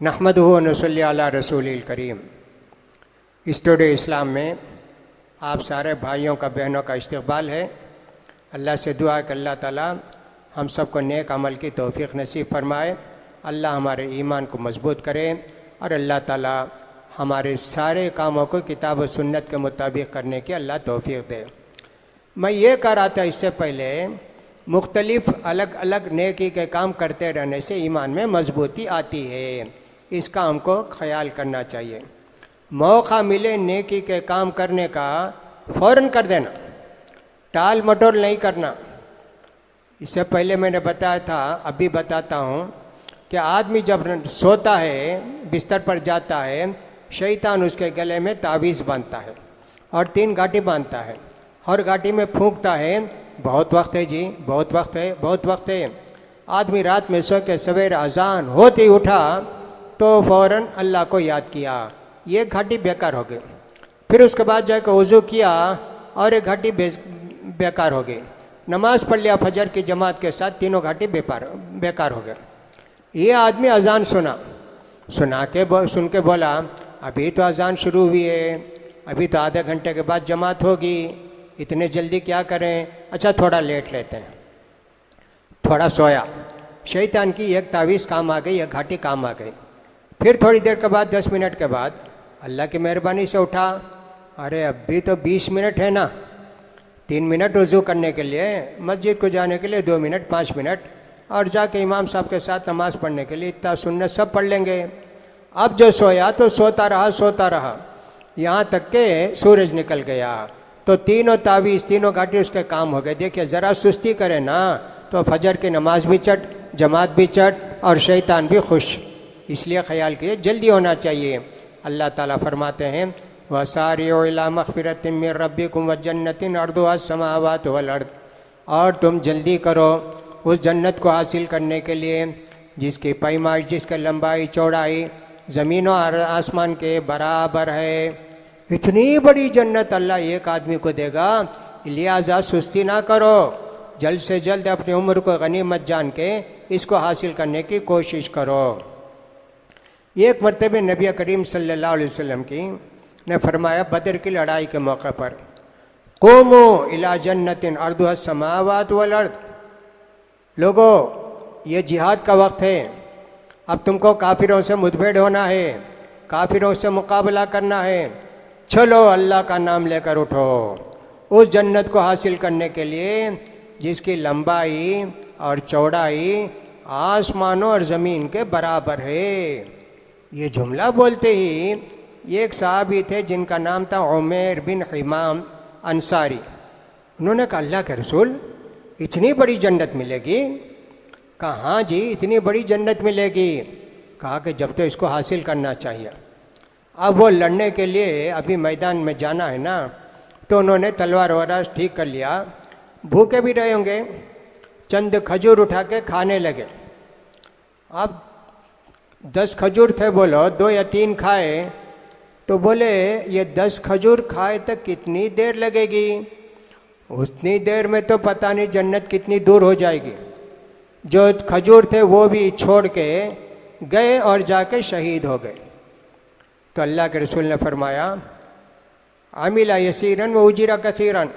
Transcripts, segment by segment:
नहमदुहु व नसल्ली अला रसूलिल करीम। स्टूडियो इस्लाम में आप सारे भाइयों का बहनों का इस्तकबाल है। अल्लाह से दुआ है कि अल्लाह ताला हम सबको नेक अमल की तौफीक नसीब फरमाए, अल्लाह हमारे ईमान को मजबूत करे और अल्लाह ताला हमारे सारे कामों को किताब और सुन्नत के मुताबिक करने की अल्लाह तौफीक दे। मैं ये कह रहा था इससे पहले, मुख्तलिफ अलग अलग नेकी के काम करते रहने से ईमान में मजबूती आती है, इसका हमको ख्याल करना चाहिए। मौका मिले नेकी के काम करने का फ़ौरन कर देना, टाल मटोल नहीं करना। इससे पहले मैंने बताया था, अभी बताता हूँ कि आदमी जब सोता है, बिस्तर पर जाता है, शैतान उसके गले में तावीज़ बांधता है और 3 गांठी बांधता है। हर गांठी में फूंकता है, बहुत वक्त है जी, बहुत वक्त है, बहुत वक्त है। आदमी रात में सो के सवेरे अजान होते ही उठा तो फ़ौरन अल्लाह को याद किया, ये घाटी बेकार हो गई। फिर उसके बाद जाकर वज़ू किया और एक घाटी बेकार हो गई। नमाज़ पढ़ लिया फजर की जमात के साथ, तीनों घाटी बेकार हो गए। ये आदमी अजान सुन के बोला, अभी तो अजान शुरू हुई है, अभी तो आधे घंटे के बाद जमात होगी, इतने जल्दी क्या करें, अच्छा थोड़ा लेट लेते हैं। थोड़ा सोया, शैतान की एक तावीज़ काम आ गई, एक घाटी काम आ गई। फिर थोड़ी देर के बाद 10 मिनट के बाद अल्लाह की मेहरबानी से उठा, अरे अभी तो 20 मिनट है ना, 3 मिनट वज़ू करने के लिए, मस्जिद को जाने के लिए 2 मिनट 5 मिनट, और जाके इमाम साहब के साथ नमाज़ पढ़ने के लिए इतना सुन्नत सब पढ़ लेंगे। अब जो सोया तो सोता रहा यहाँ तक के सूरज निकल गया। तो तीनों तावीज़, तीनों घाटी उसके काम हो गए। देखिए ज़रा सुस्ती करे ना तो फजर की नमाज भी चट, जमात भी चट और शैतान भी खुश। इसलिए ख्याल कीजिए, जल्दी होना चाहिए। अल्लाह ताला फरमाते हैं, वसारिउ इला मग़फ़िरतिम मिन रब्बिकुम व जन्नतिन अर्दुहा अस्समावातु वल अर्द, और तुम जल्दी करो उस जन्नत को हासिल करने के लिए जिसकी पैमाइश, जिसकी लंबाई चौड़ाई ज़मीन और आसमान के बराबर है। इतनी बड़ी जन्नत अल्लाह एक आदमी को देगा, लिहाजा सुस्ती ना करो, जल्द से जल्द अपनी उम्र को गनीमत जान के इसको हासिल करने की कोशिश करो। एक मरतबे नबी करीम सल्लल्लाहु अलैहि वसल्लम की ने फरमाया, बदर की लड़ाई के मौके पर, क़ूमू इला जन्नतिन अर्दुहा अस्समावातु वल अर्द, लोगों ये जिहाद का वक्त है, अब तुमको काफिरों से मुठभेड़ होना है, काफिरों से मुकाबला करना है, चलो अल्लाह का नाम लेकर उठो उस जन्नत को हासिल करने के लिए जिसकी लंबाई और चौड़ाई आसमानों और ज़मीन के बराबर है। ये जुमला बोलते ही एक साहबी थे जिनका नाम था उमैर बिन हिमाम अंसारी। उन्होंने कहा, अल्लाह के रसूल, इतनी बड़ी जन्नत मिलेगी? कहा हाँ जी, इतनी बड़ी जन्नत मिलेगी। कहा कि जब तो इसको हासिल करना चाहिए। अब वो लड़ने के लिए अभी मैदान में जाना है ना, तो उन्होंने तलवार वगैरह ठीक कर लिया। भूखे भी रहे होंगे, चंद खजूर उठा के खाने लगे। अब 10 खजूर थे, बोलो 2 या 3 खाए, तो बोले ये 10 खजूर खाए तक कितनी देर लगेगी? उतनी देर में तो पता नहीं जन्नत कितनी दूर हो जाएगी। जो खजूर थे वो भी छोड़ के गए और जाके शहीद हो गए। तो अल्लाह के रसूल ने फरमाया, आमिला यसीरन व उजिरा कसीरन,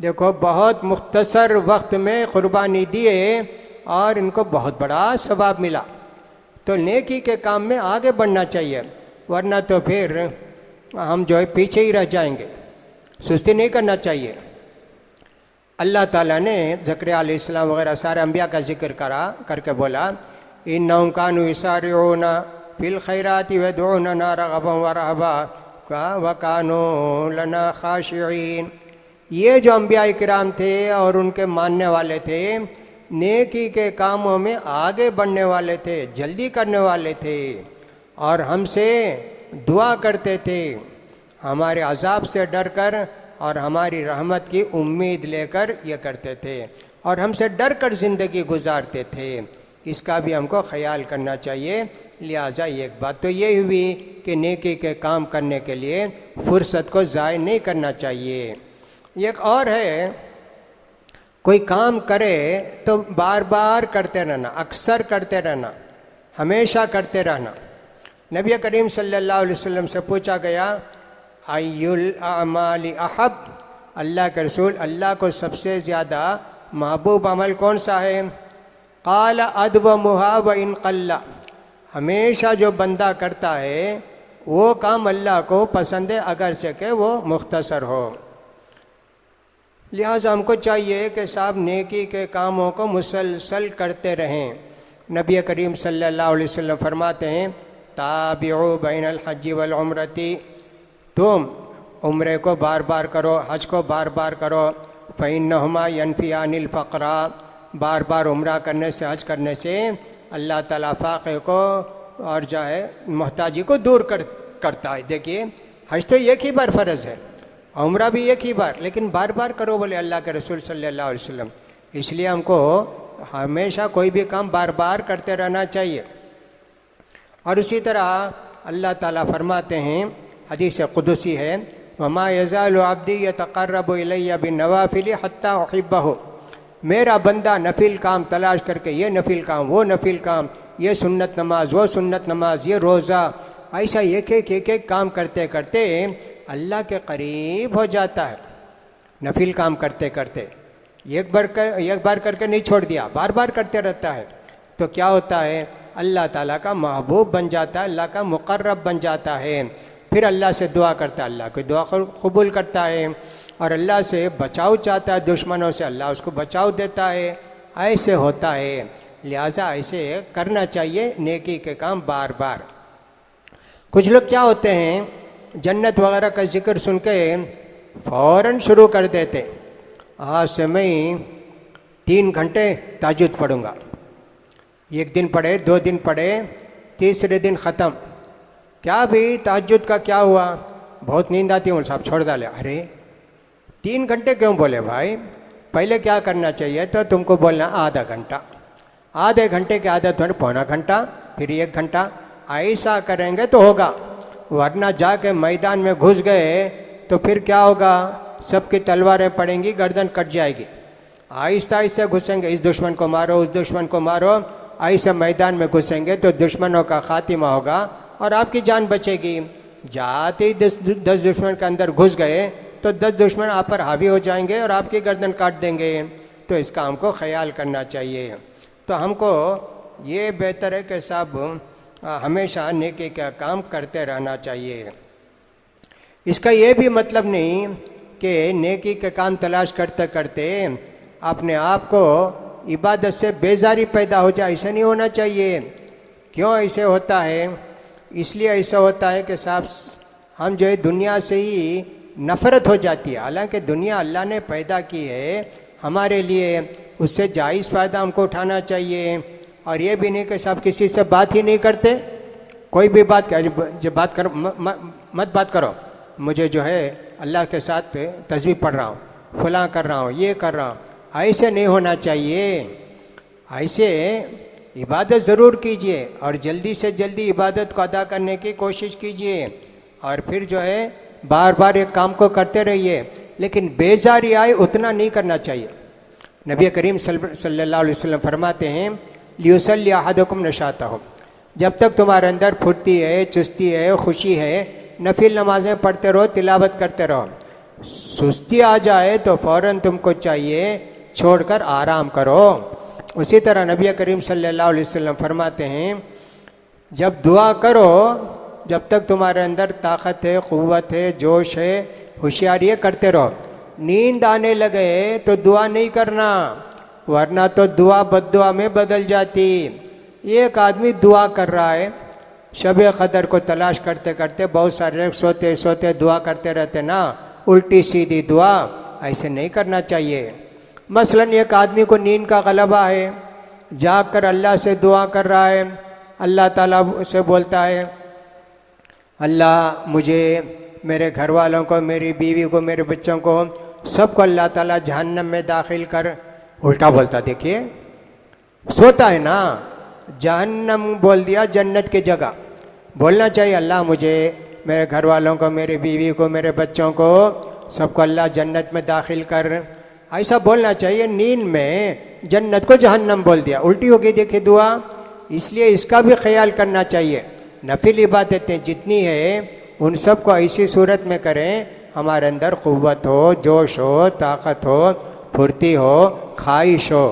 देखो बहुत मुख्तसर वक्त में कुर्बानी दिए और इनको बहुत बड़ा सवाब मिला। तो नेकी के काम में आगे बढ़ना चाहिए, वरना तो फिर हम जो है पीछे ही रह जाएंगे। सुस्ती नहीं करना चाहिए। अल्लाह ताला ने ज़करिया अलैहिस्सलाम वगैरह सारे अम्बिया का जिक्र करके बोला, इन्नहुम कानू युसारिऊना फिल खैराति व यदऊनना रग़बन व रहबा व कानू लना खाशिईन। ये जो अम्बिया इकराम थे और उनके मानने वाले थे, नेकी के कामों में आगे बढ़ने वाले थे, जल्दी करने वाले थे और हमसे दुआ करते थे हमारे अजाब से डर कर और हमारी रहमत की उम्मीद लेकर ये करते थे और हमसे डर कर ज़िंदगी गुजारते थे। इसका भी हमको ख्याल करना चाहिए। लिहाजा एक बात तो ये हुई कि नेकी के काम करने के लिए फुर्सत को ज़ाय नहीं करना चाहिए। एक और है, कोई काम करे तो बार बार करते रहना, अक्सर करते रहना, हमेशा करते रहना। नबी करीम सल्लल्लाहु अलैहि वसल्लम से पूछा गया, अय्युल अमाली अहब, अल्लाह के रसूल, अल्लाह को सबसे ज़्यादा महबूब अमल कौन सा है? क़ाल अदवमुहा व इन क़ल्ला, हमेशा जो बंदा करता है वो काम अल्लाह को पसंद है, अगरचे के वो मुख्तसर हो। लिहाजा हमको चाहिए कि साहब नेकी के कामों को मुसलसल करते रहें। नबी करीम सल्लल्लाहु अलैहि वसल्लम फरमाते हैं, ताबिउ बैनल हज्जी वल उम्रती, तुम उम्रे को बार बार करो, हज को बार बार करो। फ़इन्नहुमा यनफ़ियानिल फ़क़रा, बार बार उम्रा करने से, हज करने से अल्लाह ताला फ़ाक़े को और जो है मोहताजी को दूर करता है। देखिए, हज तो एक ही बार फ़र्ज़ है, उम्रा भी एक ही बार, लेकिन बार बार करो बोले अल्लाह के रसूल सल्लल्लाहु अलैहि वसल्लम। इसलिए हमको हमेशा कोई भी काम बार बार करते रहना चाहिए। और उसी तरह अल्लाह ताला फरमाते हैं, हदीस कुदसी है, वमा यज़ालु अब्दी यतक़र्रबु इलैया बिन्नवाफ़िल हत्ता उहिब्बहु, मेरा बंदा नफिल काम तलाश करके, ये नफिल काम, वो नफिल काम, ये सुन्नत नमाज, वो सुन्नत नमाज, ये रोज़ा, ऐसा एक एक काम करते करते अल्लाह के करीब हो जाता है। नफिल काम करते करते एक बार करके नहीं छोड़ दिया, बार बार करते रहता है, तो क्या होता है? अल्लाह ताला का महबूब बन जाता है, अल्लाह का मुकर्रब बन जाता है। फिर अल्लाह से दुआ करता है, अल्लाह की दुआ कबूल करता है, और अल्लाह से बचाव चाहता है दुश्मनों से, अल्लाह उसको बचाव देता है। ऐसे होता है। लिहाजा ऐसे करना चाहिए नेकी के काम बार बार। कुछ लोग क्या होते हैं, जन्नत वगैरह का जिक्र सुन के फ़ौरन शुरू कर देते, आज से मैं 3 घंटे ताजुद पढ़ूँगा। एक दिन पढ़े, 2 दिन पढ़े, तीसरे दिन ख़त्म। क्या भी ताजुद का क्या हुआ? बहुत नींद आती है, साहब छोड़ डाले। अरे 3 घंटे क्यों बोले भाई? पहले क्या करना चाहिए? तो तुमको बोलना आधा घंटा, आधे घंटे की आदत हो, पौना घंटा, फिर 1 घंटा, ऐसा करेंगे तो होगा। वरना जाके मैदान में घुस गए तो फिर क्या होगा? सबकी तलवारें पड़ेंगी, गर्दन कट जाएगी। आहिस्ता आहिस्ता घुसेंगे, इस दुश्मन को मारो, उस दुश्मन को मारो, ऐसे मैदान में घुसेंगे तो दुश्मनों का खातिमा होगा और आपकी जान बचेगी। जाते ही 10 दुश्मन के अंदर घुस गए तो 10 दुश्मन आप पर हावी हो जाएंगे और आपकी गर्दन काट देंगे। तो इसका हमको ख्याल करना चाहिए। तो हमको ये बेहतर है कि सब हमेशा नेकी का काम करते रहना चाहिए। इसका ये भी मतलब नहीं कि नेकी के काम तलाश करते करते अपने आप को इबादत से बेजारी पैदा हो जाए, ऐसा नहीं होना चाहिए। क्यों ऐसे होता है? इसलिए ऐसा होता है कि साहब हम जो है दुनिया से ही नफ़रत हो जाती है। हालांकि दुनिया अल्लाह ने पैदा की है हमारे लिए, उससे जायज़ फ़ायदा हमको उठाना चाहिए। और ये भी नहीं कि साहब किसी से बात ही नहीं करते, कोई भी बात जो बात करो मत बात करो, मुझे जो है अल्लाह के साथ तस्बीह पढ़ रहा हूँ, फलां कर रहा हूँ, ये कर रहा हूँ, ऐसे नहीं होना चाहिए। ऐसे इबादत ज़रूर कीजिए और जल्दी से जल्दी इबादत को अदा करने की कोशिश कीजिए। और फिर जो है बार बार एक काम को करते रहिए, लेकिन बेजारी आए उतना नहीं करना चाहिए। नबी करीम सल्लल्लाहु अलैहि वसल्लम फरमाते हैं, लियुसल्ली अहदुकुम नशातहु, जब तक तुम्हारे अंदर फुर्ती है, चुस्ती है, खुशी है, नफिल नमाज़ें पढ़ते रहो, तिलावत करते रहो। सुस्ती आ जाए तो फ़ौरन तुमको चाहिए छोड़कर आराम करो। उसी तरह नबी करीम सल्लल्लाहु अलैहि वसल्लम फरमाते हैं, जब दुआ करो, जब तक तुम्हारे अंदर ताकत है, क़ुव्वत है, जोश है, होशियारी है, करते रहो। नींद आने लगे तो दुआ नहीं करना, वरना तो दुआ बद्दुआ में बदल जाती। एक आदमी दुआ कर रहा है, शब क़दर को तलाश करते करते, बहुत सारे लोग सोते सोते दुआ करते रहते ना, उल्टी सीधी दुआ, ऐसे नहीं करना चाहिए। मसलन एक आदमी को नींद का गलबा है, जाग कर अल्लाह से दुआ कर रहा है, अल्लाह ताला से बोलता है, अल्लाह मुझे मेरे घर वालों को, मेरी बीवी को, मेरे बच्चों को, सबको अल्लाह ताला जहन्नम में दाखिल कर। उल्टा बोलता, देखिए सोता है ना, जहन्नम बोल दिया जन्नत की जगह। बोलना चाहिए अल्लाह मुझे, मेरे घर वालों को, मेरी बीवी को, मेरे बच्चों को, सबको अल्लाह जन्नत में दाखिल कर, ऐसा बोलना चाहिए। नींद में जन्नत को जहन्नम बोल दिया, उल्टी हो गई देखिए दुआ। इसलिए इसका भी ख्याल करना चाहिए। नफिल इबादतें जितनी है उन सब को ऐसी सूरत में करें हमारे अंदर क़ुव्वत हो, जोश हो, ताकत हो, फुर्ती हो, ख्वाहिश हो,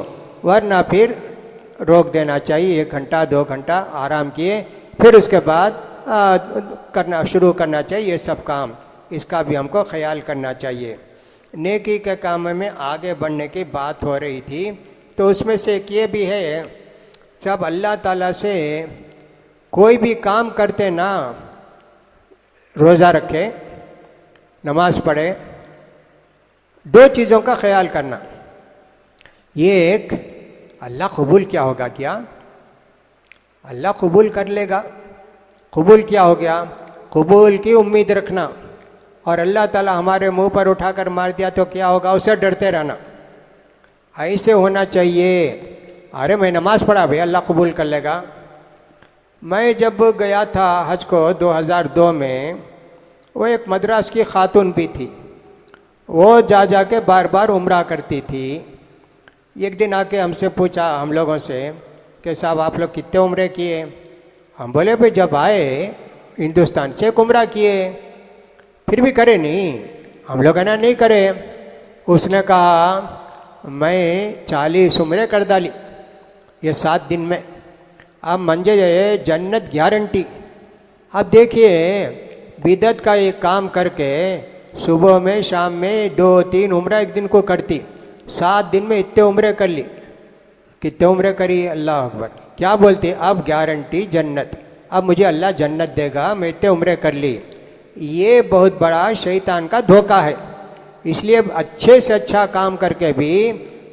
वरना फिर रोक देना चाहिए। 1 घंटा 2 घंटा आराम किए, फिर उसके बाद करना शुरू करना चाहिए ये सब काम। इसका भी हमको ख्याल करना चाहिए। नेकी के काम में आगे बढ़ने की बात हो रही थी, तो उसमें से एक ये भी है, जब अल्लाह ताला से कोई भी काम करते ना, रोज़ा रखे, नमाज पढ़े, 2 चीज़ों का ख्याल करना। ये एक, अल्लाह कबूल क्या होगा, क्या अल्लाह कबूल कर लेगा, कबूल क्या हो गया, कबूल की उम्मीद रखना। और अल्लाह ताला हमारे मुंह पर उठाकर मार दिया तो क्या होगा, उसे डरते रहना। ऐसे होना चाहिए। अरे मैं नमाज पढ़ा भाई, अल्लाह कबूल कर लेगा। मैं जब गया था हज को 2002 में, वो एक मद्रास की खातून भी थी, वो जा के बार बार उम्रा करती थी। एक दिन आके हमसे पूछा, हम लोगों से, कि साहब आप लोग कितने उम्रे किए। हम बोले भाई जब आए हिंदुस्तान से उम्रा किए, फिर भी करे नहीं। हम लोग ना नहीं करे। उसने कहा मैं 40 उम्रे कर डाली ये 7 दिन में। अब मंजे जन्नत गारंटी। अब देखिए बिदत का एक काम करके सुबह में शाम में 2-3 उम्रा एक दिन को करती, 7 दिन में इतने उम्रे कर ली। कितने उम्रे करी, अल्लाह अकबर। क्या बोलती, अब गारंटी जन्नत, अब मुझे अल्लाह जन्नत देगा, मैं इतने उम्रे कर ली। ये बहुत बड़ा शैतान का धोखा है। इसलिए अच्छे से अच्छा काम करके भी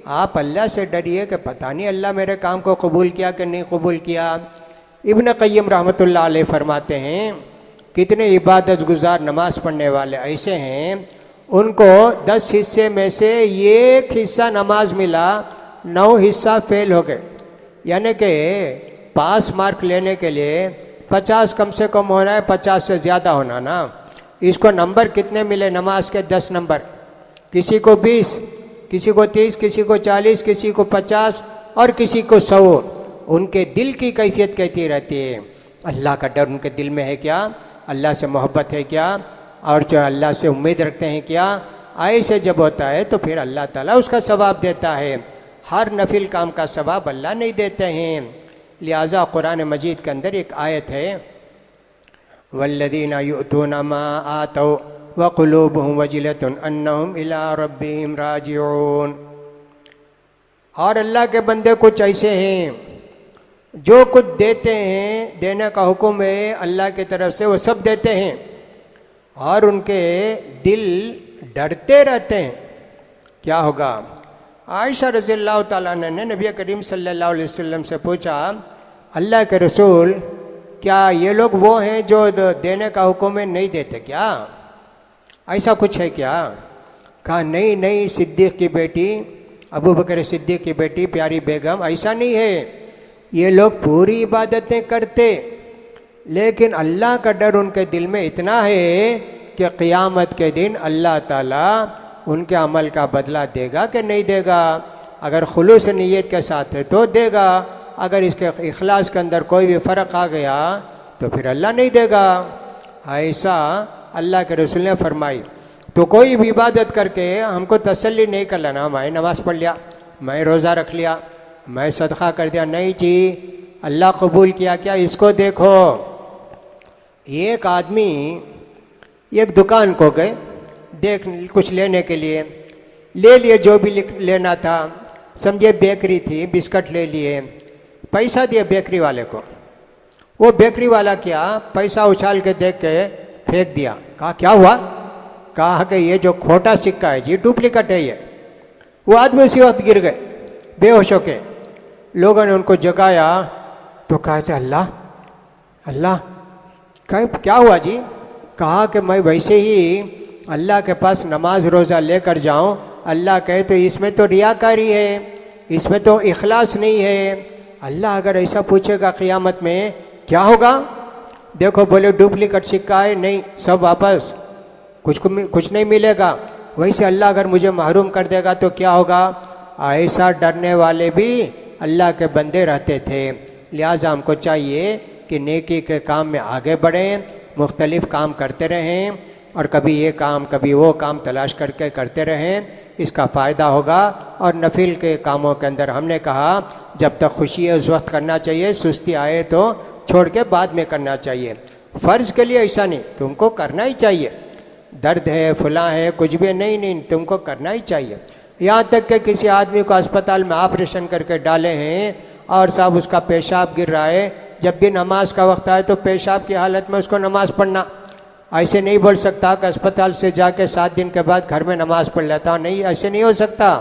आप अल्लाह से डरिए कि पता नहीं अल्लाह मेरे काम को कबूल किया कि नहीं कबूल किया। इब्न क़य्यिम रहमतुल्लाह अलैह फरमाते हैं, कितने इबादत गुजार नमाज पढ़ने वाले ऐसे हैं, उनको 10 हिस्से में से 1 हिस्सा नमाज मिला, 9 हिस्सा फेल हो गए। यानी कि पास मार्क लेने के लिए 50 कम से कम होना है, 50 से ज़्यादा होना ना। इसको नंबर कितने मिले नमाज के, 10 नंबर। किसी को 20, किसी को 30, किसी को 40, किसी को 50 और किसी को 100। उनके दिल की कैफियत कहती रहती है, अल्लाह का डर उनके दिल में है क्या, अल्लाह से मोहब्बत है क्या, और जो अल्लाह से उम्मीद रखते हैं क्या। ऐसे जब होता है तो फिर अल्लाह ताला उसका सवाब देता है। हर नफिल काम का सवाब अल्लाह नहीं देते हैं। लिहाजा कुरान मजीद के अंदर एक आयत है, वल्लदीना युतूना मा आतौ व क़ुलूबुहुम वजिलतुन अन्नहुम इला रब्बिहिम राजिऊन। और अल्लाह के बंदे कुछ ऐसे हैं जो कुछ देते हैं, देने का हुक्म है अल्लाह की तरफ से, वो सब देते हैं और उनके दिल डरते रहते हैं। क्या होगा। आयशा रज़ियल्लाहु ताला अन्हा ने नबी करीम सल्लल्लाहु अलैहि वसल्लम से पूछा, अल्लाह के रसूल क्या ये लोग वो हैं जो देने का हुक्म है नहीं देते क्या, ऐसा कुछ है क्या। कहा नहीं नहीं, सिद्दीक़ की बेटी, अबू बकर सिद्दीक़ की बेटी प्यारी बेगम, ऐसा नहीं है। ये लोग पूरी इबादतें करते, लेकिन अल्लाह का डर उनके दिल में इतना है कि क़ियामत के दिन अल्लाह ताला उनके अमल का बदला देगा कि नहीं देगा। अगर खुलूस नीयत के साथ है तो देगा, अगर इसके इखलास के अंदर कोई भी फ़र्क आ गया तो फिर अल्लाह नहीं देगा। ऐसा अल्लाह के रसूल ने फरमाई। तो कोई भी इबादत करके हमको तसल्ली नहीं कर लेना, मैं नमाज़ पढ़ लिया, मैं रोज़ा रख लिया, मैं सदका कर दिया, नहीं जी अल्लाह कबूल किया क्या, इसको देखो। एक आदमी एक दुकान को गए देख कुछ लेने के लिए, ले लिए जो भी लेना था, समझे बेकरी थी, बिस्किट ले लिए, पैसा दिए बेकरी वाले को। वो बेकरी वाला क्या, पैसा उछाल के देख के फेंक दिया। कहा क्या हुआ, कहा कि ये जो खोटा सिक्का है जी, डुप्लीकेट है ये। वो आदमी उसी वक्त गिर गए बेहोश होके। लोगों ने उनको जगाया तो कहते अल्लाह अल्लाह, क्या हुआ जी। कहा कि मैं वैसे ही अल्लाह के पास नमाज रोज़ा लेकर जाऊं, अल्लाह कहे तो इसमें तो रियाकारी है, इसमें तो इखलास नहीं है। अल्लाह अगर ऐसा पूछेगा क़ियामत में क्या होगा? देखो बोले डुप्लीकेट सिक्का है, नहीं सब वापस, कुछ नहीं मिलेगा। वैसे अल्लाह अगर मुझे महरूम कर देगा तो क्या होगा? ऐसा डरने वाले भी अल्लाह के बंदे रहते थे। लिहाजा हमको चाहिए कि नेकी के काम में आगे बढ़ें, मुख्तलिफ़ काम करते रहें और कभी ये काम कभी वो काम तलाश करके करते रहें, इसका फ़ायदा होगा। और नफिल के कामों के अंदर हमने कहा जब तक खुशी है उस वक्त करना चाहिए, सुस्ती आए तो छोड़ के बाद में करना चाहिए। फ़र्ज़ के लिए ऐसा नहीं, तुमको करना ही चाहिए। दर्द है, फुला है, कुछ भी नहीं, तुमको करना ही चाहिए। यहाँ तक कि किसी आदमी को अस्पताल में ऑपरेशन करके डाले हैं और साहब उसका पेशाब गिर रहा है, जब भी नमाज का वक्त आए तो पेशाब की हालत में उसको नमाज पढ़ना। ऐसे नहीं बोल सकता कि अस्पताल से जाके 7 दिन के बाद घर में नमाज पढ़ लेता हूँ, नहीं, ऐसे नहीं हो सकता।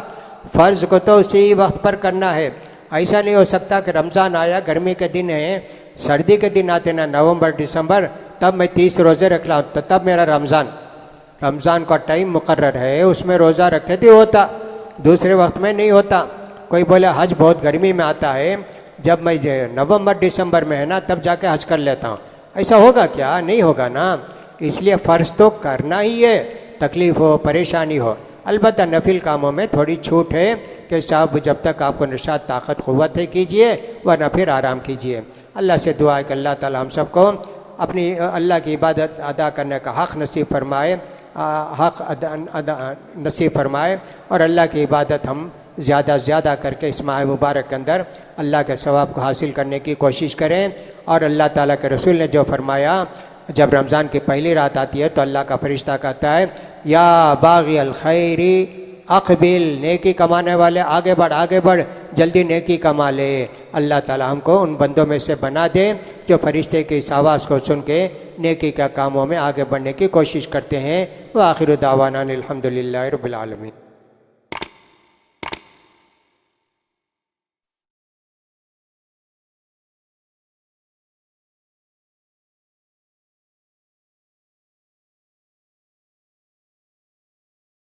फ़र्ज़ को तो उसी वक्त पर करना है। ऐसा नहीं हो सकता कि रमज़ान आया, गर्मी के दिन है, सर्दी के दिन आते ना नवंबर दिसंबर, तब मैं 30 रोज़े रख लाऊँ तो तब मेरा रमज़ान का टाइम मुकर्रर है, उसमें रोज़ा रखे तो होता, दूसरे वक्त में नहीं होता। कोई बोले हज बहुत गर्मी में आता है, जब मैं नवंबर दिसंबर में है ना तब जाके हज कर लेता हूँ, ऐसा होगा क्या? नहीं होगा ना। इसलिए फ़र्ज़ तो करना ही है, तकलीफ़ हो परेशानी हो। अलबत्ता नफिल कामों में थोड़ी छूट है कि साहब जब तक आपको निशात ताकत क़ुव्वत है कीजिए, वरना फिर आराम कीजिए। अल्लाह से दुआ है कि अल्लाह ताला हम सबको अपनी अल्लाह की इबादत अदा करने का हक़ नसीब फरमाए, हक़ अदा नसीब फरमाए और अल्लाह की इबादत हम ज़्यादा से ज़्यादा करके इस माह मुबारक के अंदर अल्लाह के सवाब को हासिल करने की कोशिश करें। और अल्लाह ताला के रसूल ने जो फरमाया, जब रमज़ान की पहली रात आती है तो अल्लाह का फरिश्ता कहता है या बाग़ी अल खैरी अक़बिल, नेकी कमाने वाले आगे बढ़, जल्दी नेकी कमा ले। अल्लाह ताला हमको उन बंदों में से बना दे जो फरिश्ते की इस आवाज़ को सुन के नेकी के कामों में आगे बढ़ने की कोशिश करते हैं। व आखिर दावाना अल्हम्दुलिल्लाहि रब्बिल आलमीन।